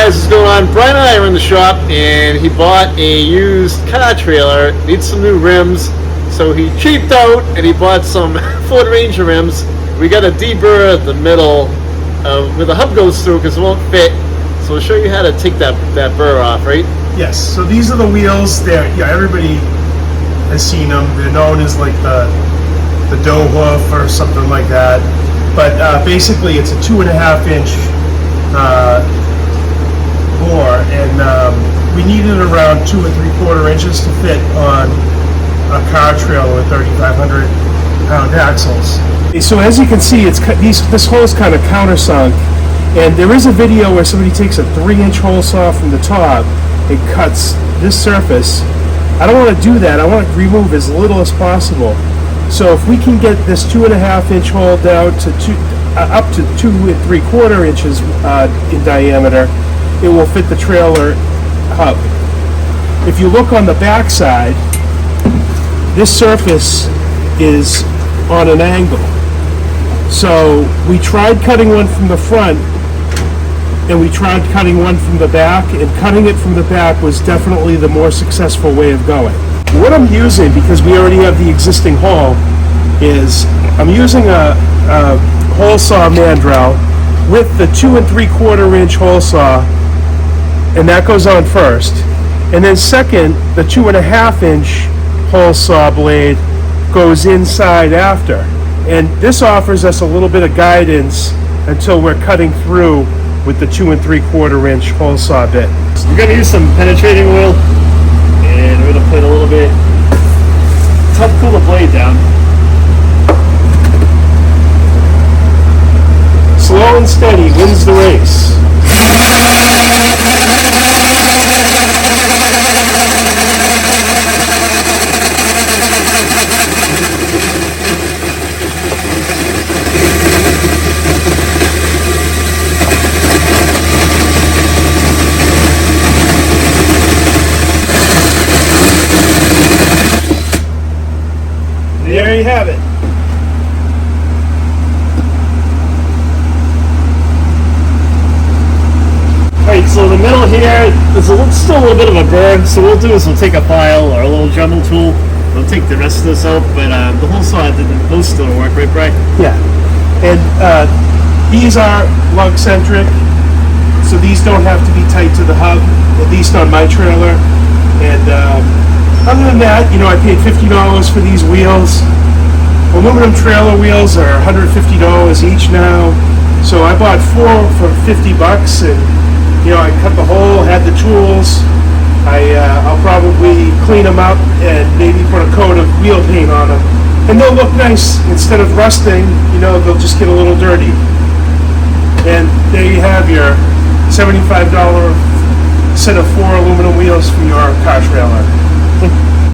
guys, what's going on? Brian and I are in the shop, and he bought a used car trailer. Needs some new rims, so he cheaped out and he bought some Ford Ranger rims. We got a D-burr at the middle where the hub goes through because it won't fit. So we'll show you how to take that burr off, right? Yes. So these are the wheels. Everybody has seen them. They're known as like the dough hoof or something like that. But basically, it's a 2.5-inch bore, and we needed around 2 3/4 inches to fit on a car trailer with 3,500-pound axles. So as you can see, this hole is kind of countersunk, and there is a video where somebody takes a 3-inch hole saw from the top and cuts this surface. I don't want to do that. I want to remove as little as possible. So if we can get this 2.5-inch hole down to up to 2 3/4 inches in diameter, it will fit the trailer hub. If you look on the back side, this surface is on an angle. So we tried cutting one from the front, and we tried cutting one from the back, and cutting it from the back was definitely the more successful way of going. What I'm using, because we already have the existing hole, is I'm using a hole saw mandrel with the 2 3/4 inch hole saw, and that goes on first. And then second, the 2.5-inch hole saw blade goes inside after. And this offers us a little bit of guidance until we're cutting through with the 2 3/4 inch hole saw bit. So we're going to use some penetrating oil, and we're going to put a little bit to help cool the blade down. Slow and steady wins the race. There you have it. Alright, so in the middle here, there's still a little bit of a burr, so what we'll do is we'll take a file or a little Dremel tool, we'll take the rest of this out, but the whole saw didn't, those still work, right, Brian? Yeah, and these are lug-centric, so these don't have to be tight to the hub, at least on my trailer. And other than that, I paid $50 for these wheels. Aluminum trailer wheels are $150 each now, so I bought 4 for $50, and I cut the hole, had the tools. I'll probably clean them up and maybe put a coat of wheel paint on them, and they'll look nice. Instead of rusting, they'll just get a little dirty. And there you have your $75 set of 4 aluminum wheels for your car trailer.